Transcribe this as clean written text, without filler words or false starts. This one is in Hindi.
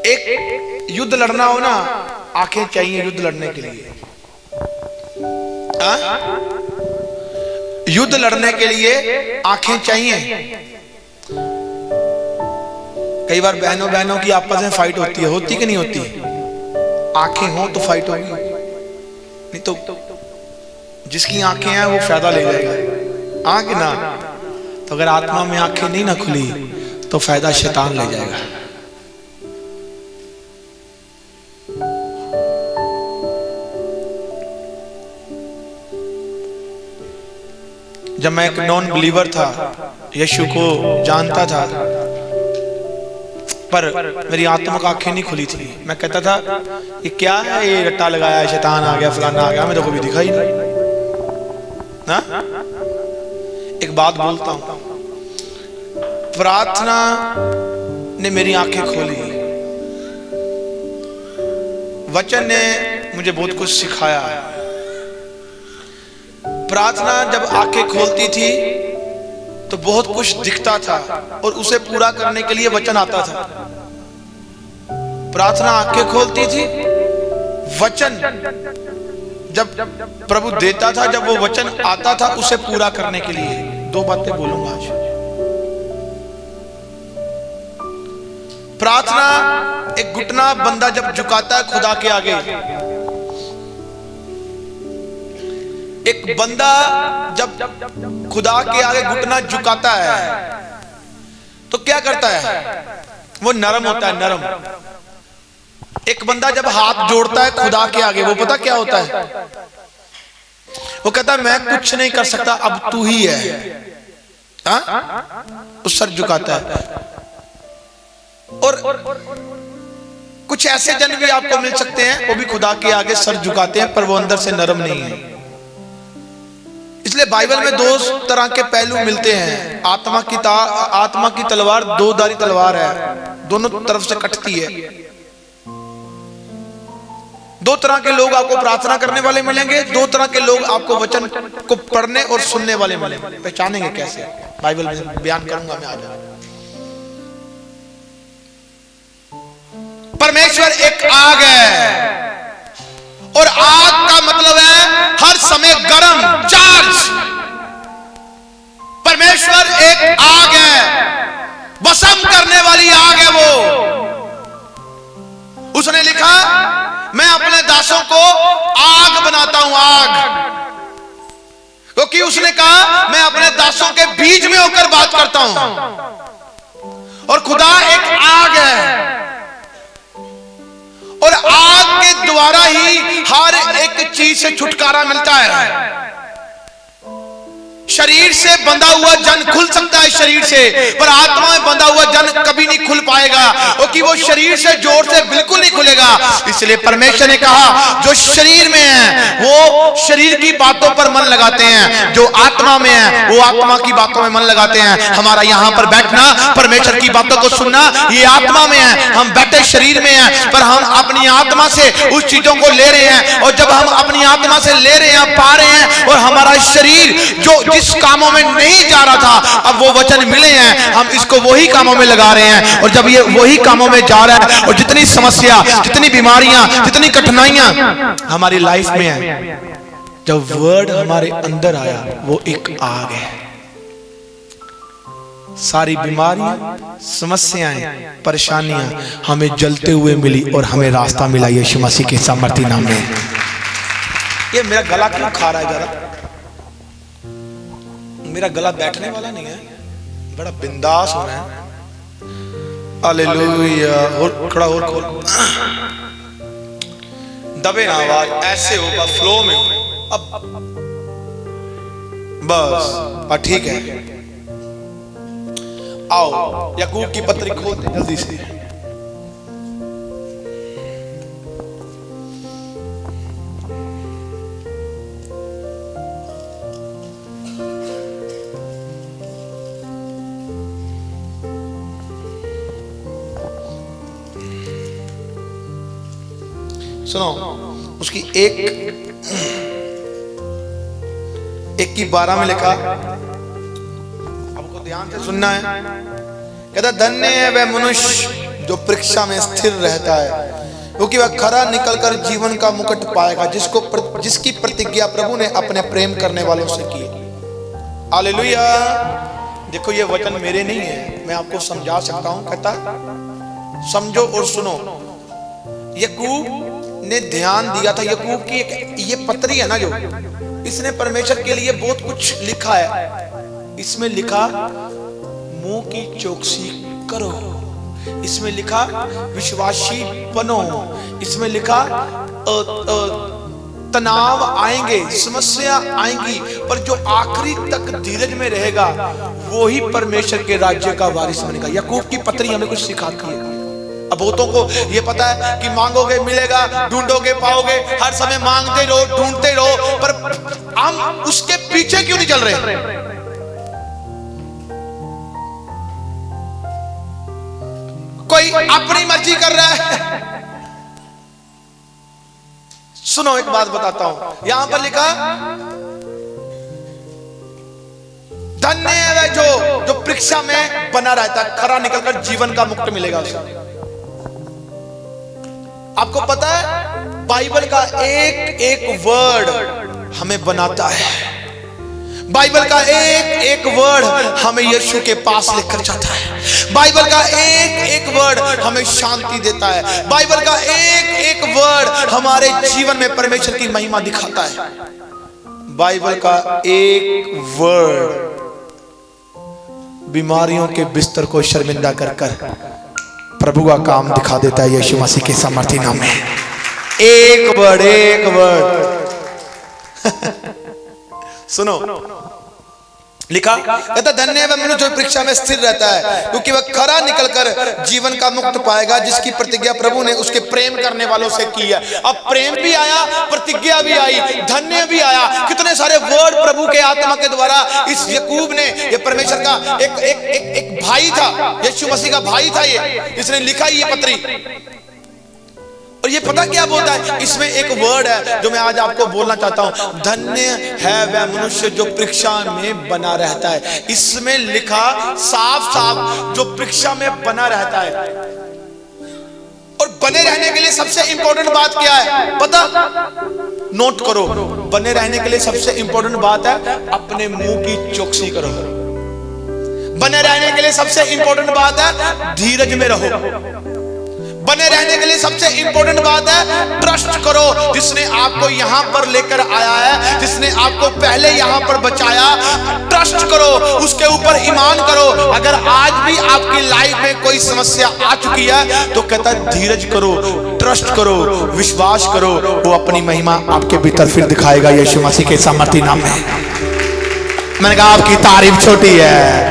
एक युद्ध लड़ना हो ना, आंखें चाहिए युद्ध लड़ने के लिए। युद्ध लड़ने के लिए आंखें चाहिए। कई बार बहनों बहनों की आपस में फाइट होती कि नहीं होती? आंखें हो तो फाइट होगी, नहीं तो जिसकी आंखें हैं वो फायदा ले जाएगा। आंख ना तो अगर आत्मा में आंखें नहीं ना खुली तो फायदा शैतान ले जाएगा। जब मैं एक नॉन बिलीवर था, यीशु को जानता था, पर मेरी आत्मा की आंखें नहीं खुली थी। मैं कहता था ये क्या है, ये रट्टा लगाया है, शैतान आ गया, फलाना आ गया, हमें तो कभी दिखा ही नहीं ना। एक बात बोलता हूं, प्रार्थना ने मेरी आंखें खोली, वचन ने मुझे बहुत कुछ सिखाया। प्रार्थना जब आंखें खोलती थी तो बहुत कुछ दिखता था और उसे पूरा करने के लिए वचन आता था। प्रार्थना आंखें खोलती थी, वचन जब प्रभु देता था, जब वो वचन आता था उसे पूरा करने के लिए। दो बातें बोलूंगा आज। प्रार्थना, एक घुटना बंदा जब झुकाता है खुदा के आगे, एक बंदा जब खुदा के आगे घुटना झुकाता है तो क्या करता है? वो नरम होता है, नरम। एक बंदा जब हाथ जोड़ता है खुदा के आगे, वो पता क्या होता है? वो कहता है मैं कुछ नहीं कर सकता, अब तू ही है। उस सर झुकाता है। और कुछ ऐसे जन भी आपको मिल सकते हैं, वो भी खुदा के आगे सर झुकाते हैं, पर वो अंदर से नरम नहीं है। इसलिए बाइबल में दो तरह के पहलू मिलते हैं। आत्मा की तलवार दो धारी तलवार है, दोनों तरफ से कटती है। दो तरह के लोग आपको प्रार्थना करने वाले मिलेंगे, दो तरह के लोग आपको वचन को पढ़ने और सुनने वाले मिलेंगे। पहचानेंगे कैसे? बाइबल में बयान करूंगा मैं आज। परमेश्वर एक आग है, और आग का मतलब है हर समय गर्म, चार्ज। परमेश्वर एक आग है, भस्म करने वाली आग है वो। उसने लिखा मैं अपने दासों को आग बनाता हूं, आग। क्योंकि उसने कहा मैं अपने दासों के बीच में होकर बात करता हूं। और खुदा एक आग है, और आग के द्वारा ही हर एक चीज से छुटकारा मिलता है। शरीर से बंधा हुआ जन खुल सकता है शरीर से, पर आत्मा में बंधा हुआ जन कभी नहीं खुल पाएगा, क्योंकि वो शरीर से जोर से बिल्कुल नहीं खुलेगा। इसलिए परमेश्वर ने कहा जो शरीर में है वो शरीर की बातों पर मन लगाते हैं, जो आत्मा में है वो आत्मा की बातों में मन लगाते हैं। हमारा यहाँ पर बैठना, परमेश्वर की बातों को सुनना, ये आत्मा में है। हम बैठे शरीर में हैं, पर हम अपनी आत्मा से उस चीजों को ले रहे हैं, और जब हम अपनी आत्मा से ले रहे हैं, पा रहे हैं, और हमारा शरीर जो जिस कामों में नहीं जा रहा था, अब वो वचन मिले हैं, हम इसको वही कामों में लगा रहे हैं। और जब ये वही कामों में जा रहा है, और जितनी समस्या, जितनी बीमारियां, जितनी कठिनाइयां हमारी लाइफ में है, जब वर्ड हमारे अंदर आया, वो एक आग है। सारी बीमारियां, समस्याएं, परेशानियां हमें जलते हुए मिली और हमें रास्ता मिला यीशु मसीह के सामर्थी नाम में। ये मेरा गला क्यों खा रहा है? जरा मेरा गला बैठने वाला नहीं है, बड़ा बिंदास होना है। हालेलुया। और खड़ा और खोल, दबे ना आवाज, ऐसे होगा फ्लो में। अब बस ठीक है। आओ याकूब की पत्री खोलते जल्दी से। सुनो, उसकी एक की 12 में लिखा, आपको ध्यान से सुनना है। कहता धन्य है वह मनुष्य जो परीक्षा में स्थिर रहता है, क्योंकि वह खरा निकलकर जीवन का मुकुट पाएगा, जिसकी प्रतिज्ञा प्रभु ने अपने प्रेम करने वालों से की। हालेलुया। देखो ये वचन मेरे नहीं है, मैं आपको समझा सकता हूं। कहता समझो और सुनो। याकूब ने ध्यान दिया था। याकूब की ये पत्री है ना, जो इसने परमेश्वर के लिए बहुत कुछ लिखा है। इसमें लिखा मुंह की चौकसी करो, इसमें लिखा विश्वासी बनो, इसमें लिखा तनाव आएंगे, समस्या आएंगी, पर जो आखिरी तक धीरज में रहेगा वो ही परमेश्वर के राज्य का वारिस बनेगा। याकूब की पत्री हमें कुछ सिखाती है। अब बहुतों को ये पता है कि मांगोगे मिलेगा, ढूंढोगे पाओगे, हर समय मांगते रहो, ढूंढते रहो, पर हम उसके पीछे क्यों नहीं चल रहे? कोई अपनी मर्जी कर रहा है। सुनो एक बात बताता हूं, यहां पर लिखा धन्य है जो परीक्षा में बना रहता है, खरा निकलकर जीवन का मुकुट मिलेगा उसे। आपको पता है बाइबल का एक एक वर्ड हमें बनाता है। बाइबल का एक एक वर्ड हमें यीशु के पास लेकर जाता है। बाइबल का एक एक वर्ड हमें शांति देता है। बाइबल का एक एक वर्ड हमारे जीवन में परमेश्वर की महिमा दिखाता है। बाइबल का एक वर्ड बीमारियों के बिस्तर को शर्मिंदा कर कर प्रभु का काम दिखा देता है। यीशु मसीह के सामर्थी नाम में एक वर्ड सुनो लिखा, कहता धन्य है मनुष्य जो परीक्षा में स्थिर रहता है, क्योंकि वह खरा निकलकर जीवन का मुकुट पाएगा, जिसकी प्रतिज्ञा प्रभु ने उसके प्रेम करने वालों से की है। अब प्रेम भी आया, प्रतिज्ञा भी आई, धन्य भी आया। कितने सारे वर्ड प्रभु के आत्मा के द्वारा इस याकूब ने, ये परमेश्वर का एक भाई था, यीशु मसीह का भाई था, ये इसने लिखा ये पत्री। और ये पता क्या बोलता है? इसमें एक वर्ड है जो मैं आज आपको बोलना चाहता हूं, धन्य है वह मनुष्य जो परीक्षा में बना रहता है। इसमें लिखा साफ साफ जो परीक्षा में बना रहता है। और बने रहने के लिए सबसे इंपॉर्टेंट बात क्या है पता? नोट करो, बने रहने के लिए सबसे इंपॉर्टेंट बात है अपने मुंह की चौकसी करो। बने रहने के लिए सबसे इंपॉर्टेंट बात है धीरज में रहो। बने रहने के लिए सबसे इंपॉर्टेंट बात है ट्रस्ट करो। जिसने आपको यहां पर लेकर आया है, जिसने आपको पहले यहां पर बचाया, ट्रस्ट करो, उसके ऊपर ईमान करो। अगर आज भी आपकी लाइफ में कोई समस्या आ चुकी है तो कहता है धीरज करो, ट्रस्ट करो, विश्वास करो, वो अपनी महिमा आपके भीतर फिर दिखाएगा। यीशु मसीह के सामर्थी नाम में मैंने कहा आपकी तारीफ छोटी है।